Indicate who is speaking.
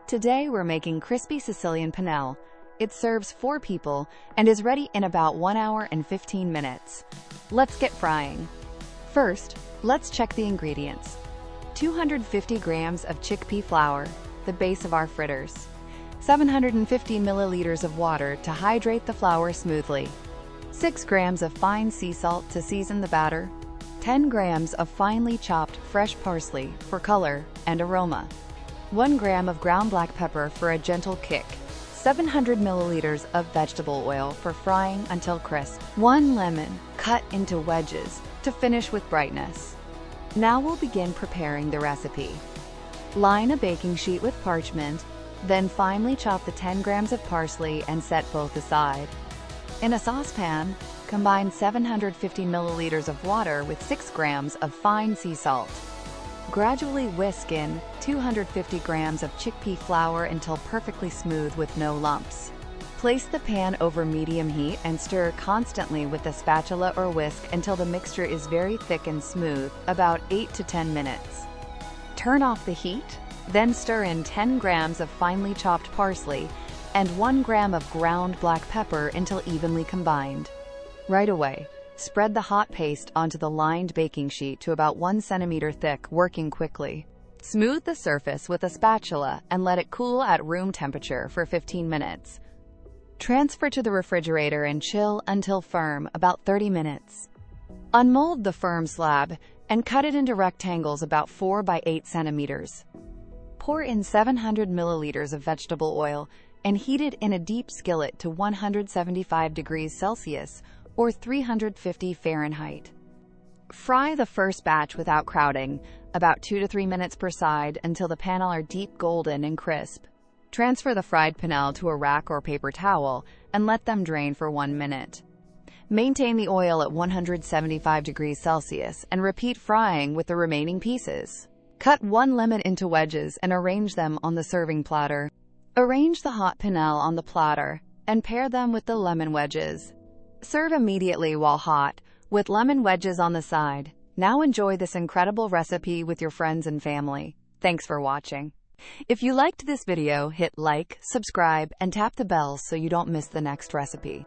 Speaker 1: Today we're making crispy Sicilian panelle. It serves 4 people and is ready in about 1 hour and 15 minutes. Let's get frying. First, let's check the ingredients. 250 grams of chickpea flour, the base of our fritters. 750 milliliters of water to hydrate the flour smoothly. 6 grams of fine sea salt to season the batter. 10 grams of finely chopped fresh parsley for color and aroma. 1 gram of ground black pepper for a gentle kick. 700 milliliters of vegetable oil for frying until crisp. 1 lemon, cut into wedges, to finish with brightness. Now we'll begin preparing the recipe. Line a baking sheet with parchment, then finely chop the 10 grams of parsley and set both aside. In a saucepan, combine 750 milliliters of water with 6 grams of fine sea salt. Gradually whisk in 250 grams of chickpea flour until perfectly smooth with no lumps. Place the pan over medium heat and stir constantly with a spatula or whisk until the mixture is very thick and smooth, about 8 to 10 minutes. Turn off the heat, then stir in 10 grams of finely chopped parsley and 1 gram of ground black pepper until evenly combined. Right away, spread the hot paste onto the lined baking sheet to about 1 centimeter thick, working quickly. Smooth the surface with a spatula and let it cool at room temperature for 15 minutes. Transfer to the refrigerator and chill until firm, about 30 minutes. Unmold the firm slab and cut it into rectangles about 4 by 8 centimeters. Pour in 700 milliliters of vegetable oil and heat it in a deep skillet to 175 degrees Celsius or 350 Fahrenheit. Fry the first batch without crowding, about 2 to 3 minutes per side until the panelle are deep golden and crisp. Transfer the fried panelle to a rack or paper towel and let them drain for 1 minute. Maintain the oil at 175 degrees Celsius and repeat frying with the remaining pieces. Cut 1 lemon into wedges and arrange them on the serving platter. Arrange the hot panelle on the platter and pair them with the lemon wedges. Serve immediately while hot, with lemon wedges on the side. Now enjoy this incredible recipe with your friends and family. Thanks for watching. If you liked this video, hit like, subscribe, and tap the bell so you don't miss the next recipe.